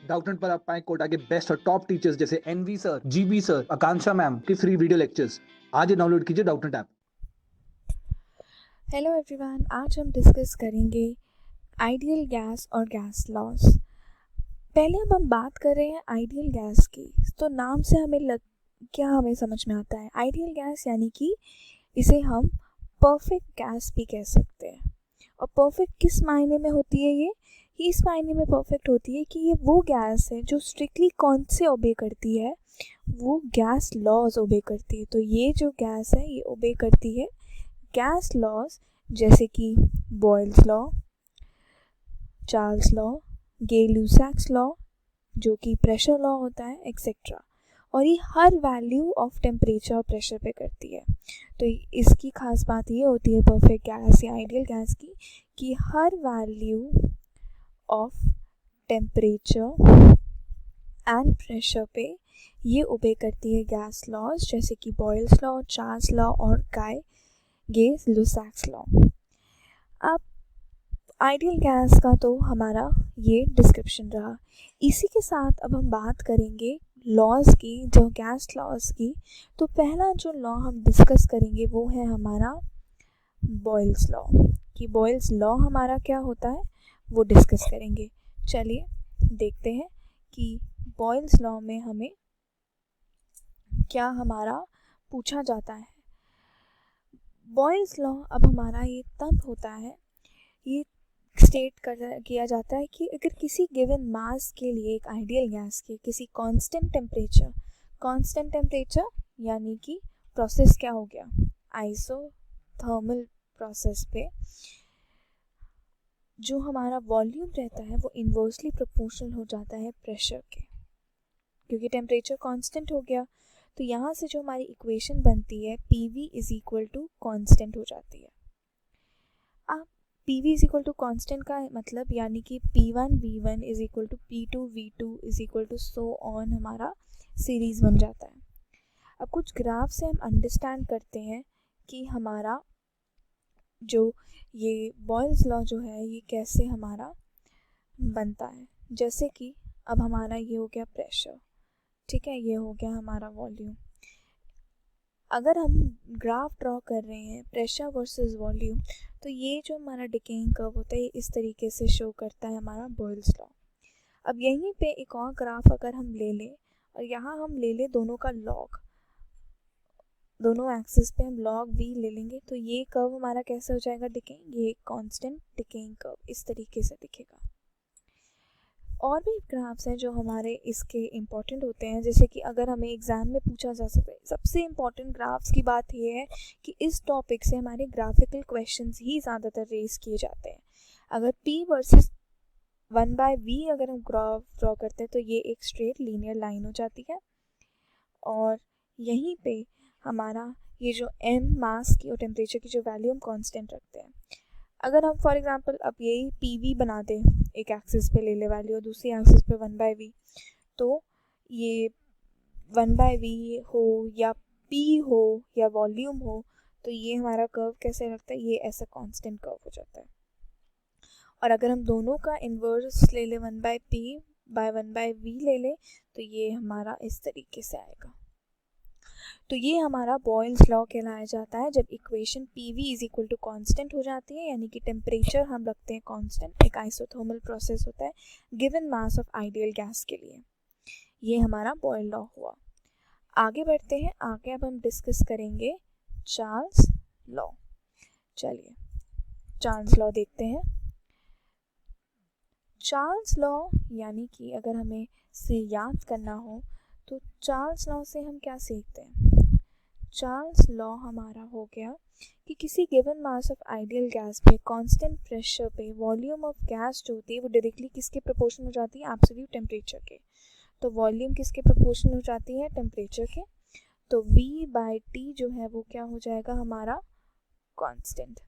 Doubtnut पर आप पाएं कोटा के बेस्ट और टॉप टीचर्स जैसे एनवी सर, जीबी सर, आकांक्षा मैम की फ्री वीडियो लेक्चर्स। आज ही डाउनलोड कीजिए डाउटनेट ऐप। हेलो एवरीवन, आज हम डिस्कस करेंगे आइडियल गैस और गैस लॉस। पहले हम बात कर रहे हैं आइडियल गैस की। तो नाम से क्या हमें समझ में आता है? आइडियल गैस यानी कि इसे हम परफेक्ट गैस भी कह सकते हैं। और परफेक्ट किस मायने में होती है? ये इस मायने में परफेक्ट होती है कि ये वो गैस है जो स्ट्रिक्टली कौन से ओबे करती है, वो गैस लॉज ओबे करती है। तो ये जो गैस है ये ओबे करती है गैस लॉज, जैसे कि Boyle's law, Charles law, Gay-Lussac's law जो कि प्रेशर लॉ होता है, एक्सेट्रा। और ये हर वैल्यू ऑफ टेम्परेचर और प्रेशर पे करती है। तो इसकी खास बात ये होती है परफेक्ट गैस या आइडियल गैस की कि हर value of temperature and pressure पे ये ओबे करती है गैस लॉज, जैसे कि बॉयल्स लॉ, चार्ल्स लॉ और गे-लुसाक्स लॉ। अब आइडियल गैस का तो हमारा ये डिस्क्रिप्शन रहा। इसी के साथ अब हम बात करेंगे लॉज की, जो गैस लॉज की। तो पहला जो लॉ हम डिस्कस करेंगे वो है हमारा बॉयल्स लॉ। कि बॉयल्स लॉ हमारा क्या होता है वो डिस्कस करेंगे। चलिए देखते हैं कि बॉयल्स लॉ में हमें क्या हमारा पूछा जाता है। बॉयल्स लॉ अब हमारा ये तब होता है, ये स्टेट किया जाता है कि अगर किसी गिवन मास के लिए एक आइडियल गैस के किसी कांस्टेंट टेम्परेचर यानी कि प्रोसेस क्या हो गया, आइसोथर्मल प्रोसेस पे जो हमारा वॉल्यूम रहता है वो इन्वर्सली प्रोपोर्शनल हो जाता है प्रेशर के, क्योंकि टेम्परेचर कांस्टेंट हो गया। तो यहाँ से जो हमारी इक्वेशन बनती है PV is equal to constant हो जाती है। अब PV is equal to constant का मतलब यानी कि P1 V1 is equal to P2 V2 is equal to so on हमारा सीरीज बन जाता है। अब कुछ ग्राफ से हम अंडरस्टैंड करते हैं कि हमारा जो ये बॉयल्स लॉ जो है ये कैसे हमारा बनता है। जैसे कि अब हमारा ये हो गया प्रेशर, ठीक है, ये हो गया हमारा वॉल्यूम। अगर हम ग्राफ ड्रॉ कर रहे हैं प्रेशर वर्सेस वॉल्यूम, तो ये जो हमारा डिकेइंग कर्व होता है इस तरीके से शो करता है हमारा बॉयल्स लॉ। अब यहीं पे एक और ग्राफ अगर हम ले लें और यहाँ हम ले लें दोनों का लॉग, दोनों एक्सिस पे हम लॉग v ले लेंगे, तो ये कर्व हमारा कैसे हो जाएगा डिकेइंग, ये कांस्टेंट डिकेइंग कर्व इस तरीके से दिखेगा। और भी ग्राफ्स हैं जो हमारे इसके इम्पॉर्टेंट होते हैं, जैसे कि अगर हमें एग्ज़ाम में पूछा जा सकता है। सबसे इम्पॉर्टेंट ग्राफ्स की बात ये है कि इस टॉपिक से हमारे ग्राफिकल क्वेश्चंस ही ज़्यादातर रेस किए जाते हैं। अगर P वर्सेस 1/v अगर हम ग्राफ ड्रॉ करते हैं तो ये एक स्ट्रेट लीनियर लाइन हो जाती है, और यहीं पे हमारा ये जो m मास की और टेम्परेचर की जो वैल्यू हम कांस्टेंट रखते हैं। अगर हम फॉर एग्जांपल अब यही PV बना दें, एक एक्सिस पे ले ले वैल्यू और दूसरी एक्सिस पे 1/v, तो ये 1/v हो या P हो या वॉल्यूम हो, तो ये हमारा कर्व कैसे लगता है, ये ऐसा कांस्टेंट कर्व हो जाता है। और अगर हम दोनों का इन्वर्स ले ले 1/p/1/v ले ले, तो ये हमारा इस तरीके से आएगा। तो ये हमारा बॉयल्स लॉ कहलाया जाता है जब equation PV is equal to constant हो जाती है, यानी कि टेम्परेचर हम रखते हैं कॉन्स्टेंट, एक आइसोथर्मल प्रोसेस होता है given mass of ideal gas के लिए। ये हमारा बॉयल लॉ हुआ। आगे बढ़ते हैं, आगे अब हम डिस्कस करेंगे चार्ल्स लॉ। चलिए चार्ल्स लॉ देखते हैं। चार्ल्स लॉ यानी कि अगर हमें से याद करना हो तो चार्ल्स लॉ से हम क्या सीखते हैं। चार्ल्स लॉ हमारा हो गया कि किसी given mass of ideal gas पे कांस्टेंट प्रेशर पे वॉल्यूम ऑफ गैस जो होती है वो डायरेक्टली किसके प्रोपोर्शनल हो जाती है, एब्सोल्यूट टेम्परेचर के। तो वॉल्यूम किसके प्रोपोर्शनल हो जाती है, टेम्परेचर के। तो V/T जो है वो क्या हो जाएगा हमारा कांस्टेंट,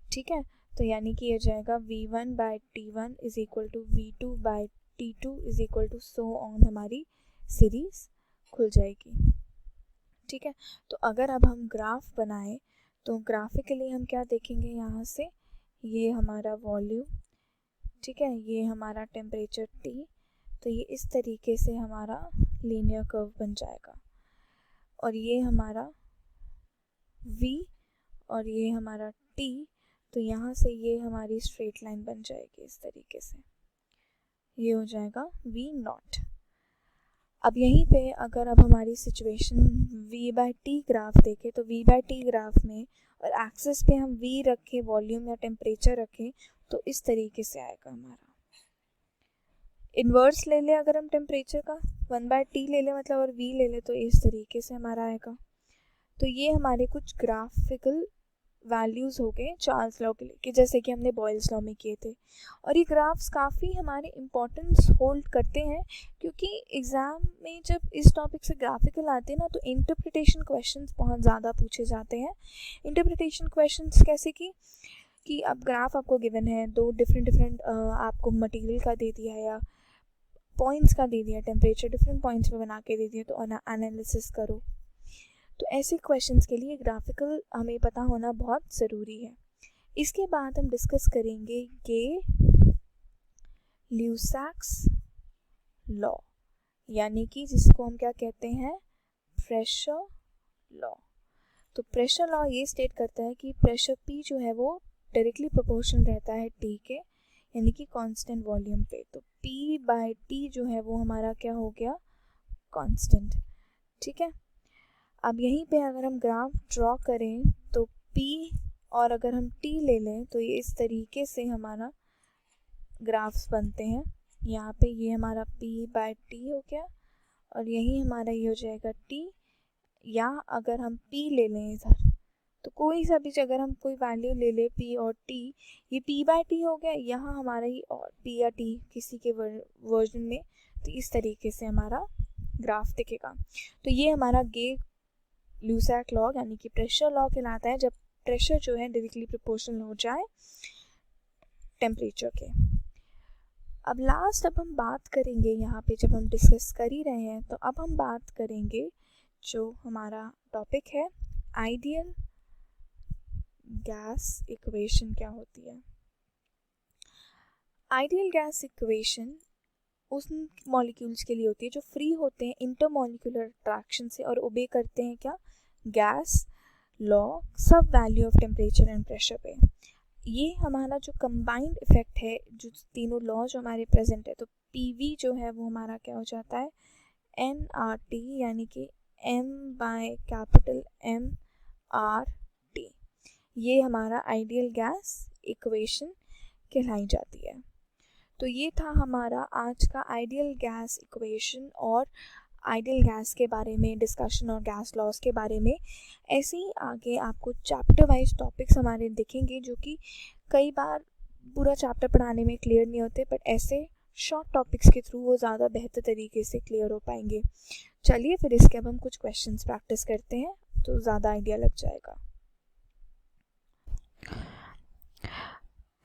ठीक है। तो यानी कि ये जाएगा V1/T1 is equal to V2/T2 is equal to so on, हमारी सीरीज खुल जाएगी, ठीक है। तो अगर अब हम ग्राफ बनाएं तो ग्राफिकली हम क्या देखेंगे, यहाँ से ये हमारा वॉल्यूम, ठीक है, ये हमारा टेम्परेचर T, तो ये इस तरीके से हमारा लीनियर कर्व बन जाएगा, और ये हमारा v और ये हमारा t, तो यहाँ से ये हमारी स्ट्रेट लाइन बन जाएगी इस तरीके से, ये हो जाएगा v0। अब यहीं पे अगर अब हमारी सिचुएशन v/t ग्राफ देखें, तो v/t ग्राफ में और एक्सिस पे हम v रखें, वॉल्यूम या टेम्परेचर रखें, तो इस तरीके से आएगा हमारा। इन्वर्स ले ले अगर हम टेम्परेचर का 1/t ले ले मतलब, और v ले ले, तो इस तरीके से हमारा आएगा। तो ये हमारे कुछ ग्राफिकल वैल्यूज़ हो गए चार्ल्स लॉ के लिए, कि जैसे कि हमने बॉयल्स लॉ में किए थे। और ये ग्राफ्स काफ़ी हमारे इम्पोर्टेंस होल्ड करते हैं, क्योंकि एग्ज़ाम में जब इस टॉपिक से ग्राफिकल आते हैं ना, तो इंटरप्रिटेशन क्वेश्चंस बहुत ज़्यादा पूछे जाते हैं। इंटरप्रिटेशन क्वेश्चंस कैसे कि अब ग्राफ आपको गिवन है, दो डिफरेंट आपको मटेरियल का दे दिया या पॉइंट्स का दे दिया, टेम्परेचर डिफरेंट पॉइंट्स पे बना के दे दिया, तो एनालिसिस करो। तो ऐसे क्वेश्चंस के लिए ग्राफिकल हमें पता होना बहुत ज़रूरी है। इसके बाद हम डिस्कस करेंगे गे-ल्यूसैक्स लॉ, यानी कि जिसको हम क्या कहते हैं, प्रेशर लॉ। तो प्रेशर लॉ ये स्टेट करता है कि प्रेशर P जो है वो डायरेक्टली प्रोपोर्शनल रहता है T के, यानी कि कांस्टेंट वॉल्यूम पे। तो P/T जो है वो हमारा क्या हो गया, कांस्टेंट। ठीक है, अब यहीं पे अगर हम ग्राफ ड्रॉ करें तो P और अगर हम T ले लें, तो ये इस तरीके से हमारा ग्राफ्स बनते हैं। यहाँ पे ये हमारा P/T हो गया, और यही हमारा ये हो जाएगा T। या अगर हम P ले लें इधर, तो कोई सा भी अगर हम कोई वैल्यू ले लें P और T, ये P/T हो गया, यहाँ हमारा ही और P या T किसी के वर्जन में, तो इस तरीके से हमारा ग्राफ दिखेगा। तो ये हमारा गे-ल्यूसैक लॉ यानी कि प्रेशर लॉ कहलाता है, जब प्रेशर जो है डायरेक्टली प्रोपोर्शनल हो जाए टेम्परेचर के। अब हम बात करेंगे यहाँ पे, जब हम डिस्कस कर ही रहे हैं, तो अब हम बात करेंगे जो हमारा टॉपिक है, आइडियल गैस इक्वेशन क्या होती है। आइडियल गैस इक्वेशन उस मॉलिक्यूल्स के लिए होती है जो फ्री होते हैं इंटरमॉलिक्यूलर अट्रैक्शन से और ओबे करते हैं क्या, गैस लॉ, सब value of temperature and pressure पे। ये हमारा जो कंबाइंड इफेक्ट है, जो तीनों लॉ जो हमारे प्रेजेंट है, तो PV जो है वो हमारा क्या हो जाता है, nRT, यानी कि M/M_R_T। ये हमारा आइडियल गैस इक्वेशन कहलाई जाती है। तो ये था हमारा आज का आइडियल गैस इक्वेशन और आइडियल गैस के बारे में डिस्कशन और गैस लॉस के बारे में। ऐसे ही आगे आपको चैप्टर वाइज टॉपिक्स हमारे दिखेंगे, जो कि कई बार पूरा चैप्टर पढ़ाने में क्लियर नहीं होते, बट ऐसे शॉर्ट टॉपिक्स के थ्रू वो ज़्यादा बेहतर तरीके से क्लियर हो पाएंगे। चलिए फिर इसके अब हम कुछ क्वेश्चंस प्रैक्टिस करते हैं, तो ज़्यादा आइडिया लग जाएगा।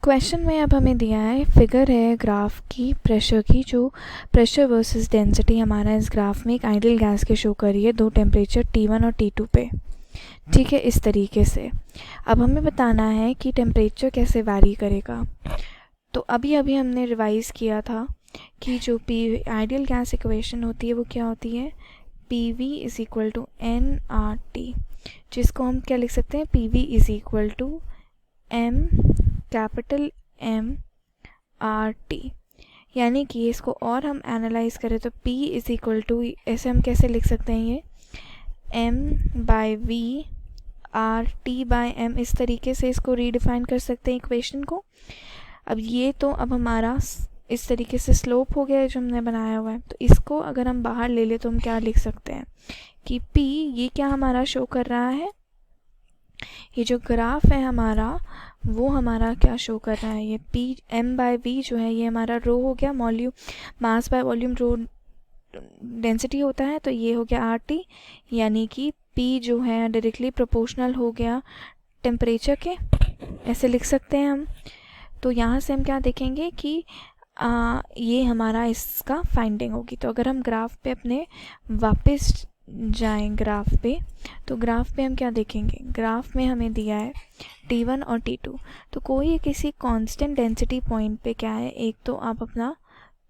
क्वेश्चन में अब हमें दिया है, फिगर है ग्राफ की प्रेशर की, जो प्रेशर वर्सेस डेंसिटी हमारा इस ग्राफ में एक आइडियल गैस के शो कर रही है, दो टेम्परेचर T1 और T2 पे। ठीक है, इस तरीके से। अब हमें बताना है कि टेम्परेचर कैसे वैरी करेगा। तो अभी हमने रिवाइज़ किया था कि जो आइडियल गैस इक्वेशन होती है वो क्या होती है, PV = nRT, जिसको हम क्या लिख सकते हैं, PV = M/M_R_T। यानी कि इसको और हम एनालाइज करें तो P = ऐसे हम कैसे लिख सकते हैं, ये M/V/RT/M, इस तरीके से इसको रीडिफाइन कर सकते हैं इक्वेशन को। अब ये तो अब हमारा इस तरीके से स्लोप हो गया है जो हमने बनाया हुआ है। तो इसको अगर हम बाहर ले ले तो हम क्या लिख सकते हैं कि P ये क्या हमारा शो कर रहा है, ये जो ग्राफ है हमारा वो हमारा क्या शो कर रहा है, ये P M/V जो है ये हमारा रो हो गया, volume mass by volume rho density होता है, तो ये हो गया RT, यानी कि P जो है डायरेक्टली प्रोपोर्शनल हो गया टेम्परेचर के, ऐसे लिख सकते हैं हम। तो यहाँ से हम क्या देखेंगे कि ये हमारा इसका फाइंडिंग होगी। तो अगर हम ग्राफ पे अपने वापस जाएं ग्राफ पे, तो ग्राफ पे हम क्या देखेंगे, ग्राफ में हमें दिया है T1 और T2। तो कोई किसी कांस्टेंट डेंसिटी पॉइंट पे क्या है, एक तो आप अपना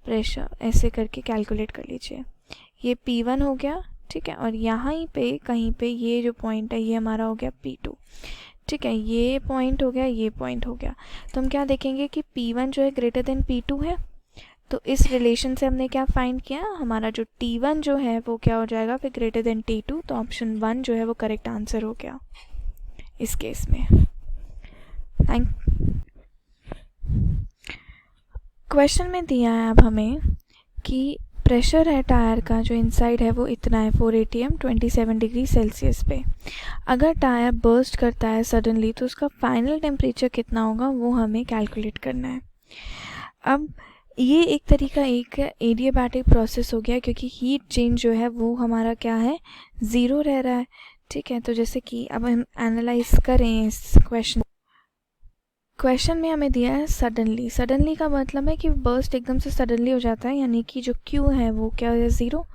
प्रेशर ऐसे करके कैलकुलेट कर लीजिए। ये P1 हो गया, ठीक है, और यहाँ पे कहीं पे ये जो पॉइंट है ये हमारा हो गया P2, ठीक है, ये पॉइंट हो गया, ये पॉइंट हो गया। तो हम क्या देखेंगे कि P1 जो है ग्रेटर देन P2 है, तो इस रिलेशन से हमने क्या फाइंड किया, हमारा जो T1 जो है वो क्या हो जाएगा फिर ग्रेटर देन T2, तो ऑप्शन 1 जो है वो करेक्ट आंसर हो गया इस केस में। थैंक क्वेश्चन में दिया है अब हमें कि प्रेशर है टायर का जो इनसाइड है वो इतना है 4 atm 27 डिग्री सेल्सियस पे। अगर टायर बर्स्ट करता है सडनली तो उसका फाइनल टेम्परेचर कितना होगा वो हमें कैलकुलेट करना है। अब ये एक तरीका एक एडियाबैटिक प्रोसेस हो गया क्योंकि हीट चेंज जो है वो हमारा क्या है, ज़ीरो रह रहा है, ठीक है। तो जैसे कि अब हम एनालाइज करें इस क्वेश्चन में हमें दिया है सडनली। सडनली का मतलब है कि बर्स्ट एकदम से सडनली हो जाता है, यानी कि जो Q है वो क्या है, ज़ीरो,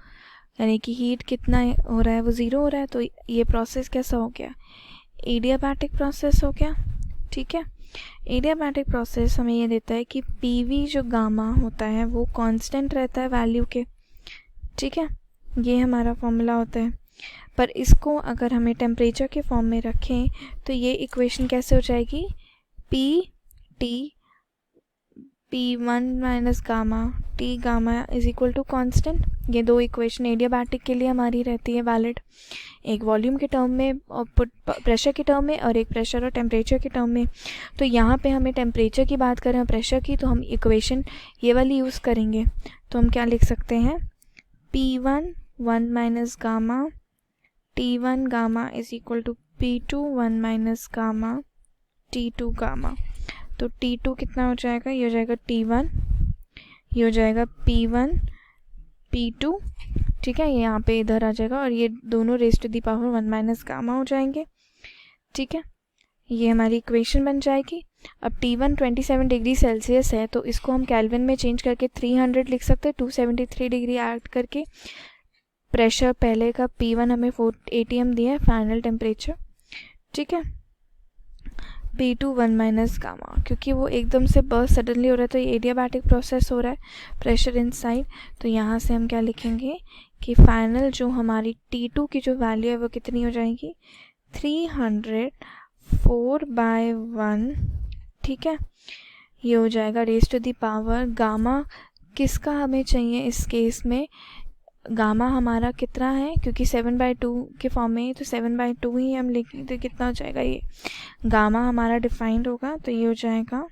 यानी कि हीट कितना हो रहा है वो ज़ीरो हो रहा है। तो ये प्रोसेस कैसा हो गया, एडियाबैटिक प्रोसेस हो गया, ठीक है। एडियाबैटिक प्रोसेस हमें ये देता है कि PV जो गामा होता है वो कांस्टेंट रहता है वैल्यू के, ठीक है, ये हमारा फॉर्मूला होता है। पर इसको अगर हमें टेम्परेचर के फॉर्म में रखें तो ये इक्वेशन कैसे हो जाएगी, P P1 minus gamma T gamma is equal to constant. ये दो इक्वेशन एडियाबैटिक के लिए हमारी रहती है वैलिड, एक वॉल्यूम के टर्म में और प्रेशर के टर्म में और एक प्रेशर और टेम्परेचर के टर्म में। तो यहाँ पे हमें टेम्परेचर की बात करें और प्रेशर की, तो हम इक्वेशन ये वाली यूज़ करेंगे। तो हम क्या लिख सकते हैं, P1 1 minus gamma T1 gamma is equal to P2 1 minus gamma T2 gamma. तो T2 कितना हो जाएगा, ये हो जाएगा T1, ये हो जाएगा P1 P2, ठीक है, ये यहाँ पे इधर आ जाएगा और ये दोनों raise to the power 1 minus gamma हो जाएंगे, ठीक है। ये हमारी इक्वेशन बन जाएगी। अब T1 27 डिग्री सेल्सियस है तो इसको हम केल्विन में चेंज करके 300 लिख सकते हैं, 273 डिग्री ऐड करके। प्रेशर पहले का P1 हमें 4 atm दिया है फाइनल टेम्परेचर, ठीक है। P2 1 माइनस गामा, क्योंकि वो एकदम से बर्स्ट सडनली हो रहा है तो ये एडियाबैटिक प्रोसेस हो रहा है, प्रेशर इनसाइड। तो यहाँ से हम क्या लिखेंगे कि फाइनल जो हमारी T2 की जो वैल्यू है वो कितनी हो जाएगी, 304/1, ठीक है। ये हो जाएगा raise to the power gamma किसका हमें चाहिए इस केस में, गामा हमारा कितना है, क्योंकि 7/2 के फॉर्म में, तो 7/2 ही हम लिखें तो कितना हो जाएगा, ये गामा हमारा डिफाइंड होगा। तो ये हो जाएगा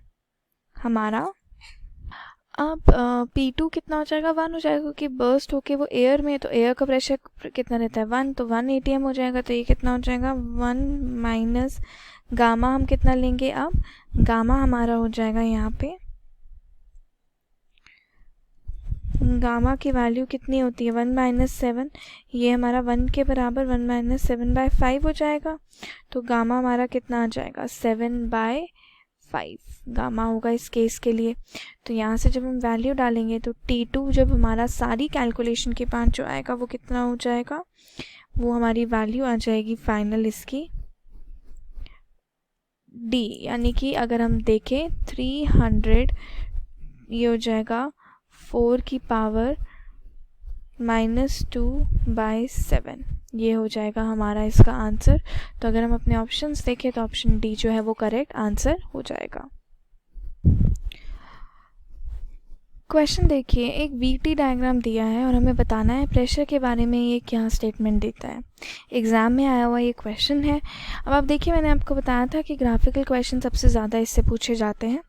हमारा, अब P2 कितना हो जाएगा, 1 हो जाएगा, क्योंकि बर्स्ट होके वो एयर में, तो एयर का प्रेशर कितना रहता है 1, तो 1 atm हो जाएगा। तो ये कितना हो जाएगा 1 माइनस गामा, हम कितना लेंगे, अब गामा हमारा हो जाएगा यहाँ पे, गामा की वैल्यू कितनी होती है 1 माइनस 7, ये हमारा 1 के बराबर 1 माइनस 7/5 हो जाएगा। तो गामा हमारा कितना आ जाएगा 7/5 गामा होगा इस केस के लिए। तो यहाँ से जब हम वैल्यू डालेंगे तो T2 जब हमारा सारी कैलकुलेशन के बाद जो आएगा वो कितना हो जाएगा, वो हमारी वैल्यू आ जाएगी फाइनल इसकी D, यानी कि अगर हम देखें 300, ये हो जाएगा 4 की पावर -2/7, ये हो जाएगा हमारा इसका आंसर। तो अगर हम अपने ऑप्शंस देखें तो ऑप्शन डी जो है वो करेक्ट आंसर हो जाएगा। क्वेश्चन देखिए, एक VT डायग्राम दिया है और हमें बताना है प्रेशर के बारे में ये क्या स्टेटमेंट देता है। एग्ज़ाम में आया हुआ ये क्वेश्चन है। अब आप देखिए, मैंने आपको बताया था कि ग्राफिकल क्वेश्चन सबसे ज़्यादा इससे पूछे जाते हैं।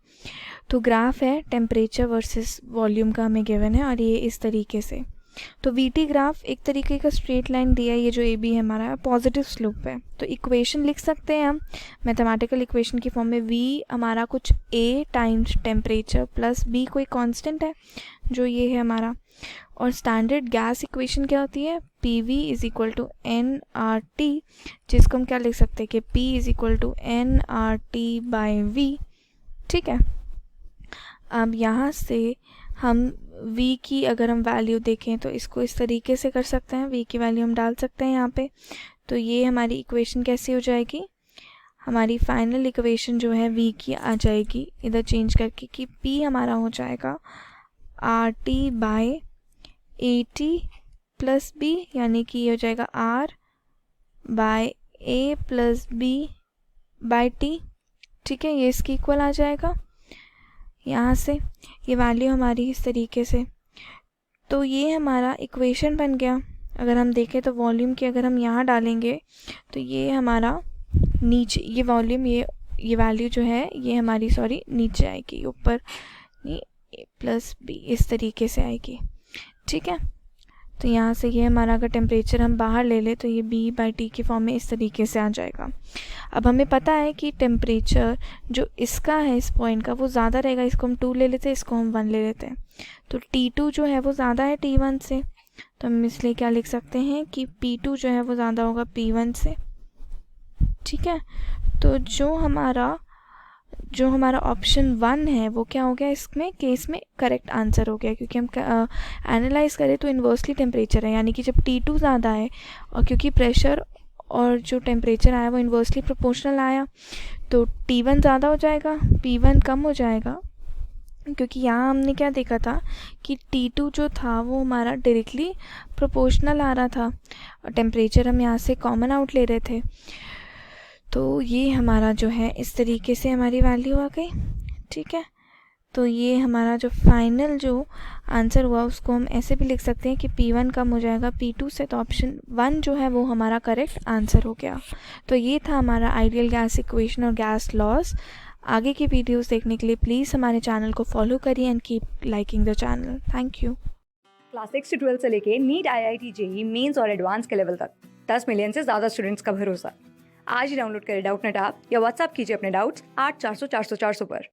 तो ग्राफ है टेम्परेचर वर्सेस वॉल्यूम का हमें गिवन है और ये इस तरीके से। तो VT ग्राफ एक तरीके का स्ट्रेट लाइन दिया है, ये जो AB है हमारा पॉजिटिव स्लोप है। तो इक्वेशन लिख सकते हैं हम मैथमेटिकल इक्वेशन की फॉर्म में, V हमारा कुछ A times temperature plus B कोई कांस्टेंट है जो ये है हमारा। और स्टैंडर्ड गैस इक्वेशन क्या होती है, PV is equal to nRT, जिसको हम क्या लिख सकते हैं कि P is equal to nRT/V, ठीक है। अब यहाँ से हम V की अगर हम वैल्यू देखें तो इसको इस तरीके से कर सकते हैं, V की वैल्यू हम डाल सकते हैं यहाँ पे। तो ये हमारी इक्वेशन कैसी हो जाएगी, हमारी फाइनल इक्वेशन जो है V की आ जाएगी इधर चेंज करके कि P हमारा हो जाएगा R T by A T plus B, यानी कि ये हो जाएगा R by A plus B by T. ठीक है, ये इसकी इक्वल आ जाएगा। यहाँ से ये वैल्यू हमारी इस तरीके से, तो ये हमारा इक्वेशन बन गया। अगर हम देखें तो वॉल्यूम की अगर हम यहाँ डालेंगे तो ये हमारा नीचे, ये वॉल्यूम, ये वैल्यू जो है ये हमारी नीचे आएगी, ऊपर ए प्लस बी इस तरीके से आएगी। ठीक है, तो यहाँ से ये हमारा अगर टेम्परेचर हम बाहर ले लें तो ये बी बाई टी के फॉर्म में इस तरीके से आ जाएगा। अब हमें पता है कि टेम्परेचर जो इसका है इस पॉइंट का वो ज़्यादा रहेगा, इसको हम 2 ले लेते हैं, इसको हम 1 ले लेते हैं, तो T2 जो है वो ज़्यादा है T1 से, तो हम इसलिए क्या लिख सकते हैं कि P2 जो है वो ज़्यादा होगा P1 से। ठीक है, तो जो हमारा ऑप्शन 1 है वो क्या हो गया इसमें केस में करेक्ट आंसर हो गया, क्योंकि हम एनालाइज करें तो इन्वर्सली टेम्परेचर है, यानी कि जब T2 ज़्यादा है और क्योंकि प्रेशर और जो टेम्परेचर आया वो इन्वर्सली प्रोपोर्शनल आया, तो T1 ज़्यादा हो जाएगा, P1 कम हो जाएगा। क्योंकि यहाँ हमने क्या देखा था कि T2 जो था वो हमारा डायरेक्टली प्रोपोर्शनल आ रहा था और टेम्परेचर हम यहाँ से कॉमन आउट ले रहे थे, तो ये हमारा जो है इस तरीके से हमारी वैल्यू आ गई। ठीक है, तो ये हमारा जो फाइनल जो आंसर हुआ उसको हम ऐसे भी लिख सकते हैं कि P1 कम हो जाएगा P2 से, तो ऑप्शन 1 जो है वो हमारा करेक्ट आंसर हो गया। तो ये था हमारा आइडियल गैस इक्वेशन और गैस लॉस। आगे की वीडियोस देखने के लिए प्लीज़ हमारे चैनल को फॉलो करिए and keep liking the channel. Thank you. Class 6 से 12 से लेके नीट, IIT, JEE मेंस और एडवांस के लेवल तक 10 मिलियन से ज़्यादा स्टूडेंट्स का भरोसा। आज ही डाउनलोड करें डाउटनेट ऐप या व्हाट्सएप कीजिए अपने डाउट्स 8400 400 400 पर।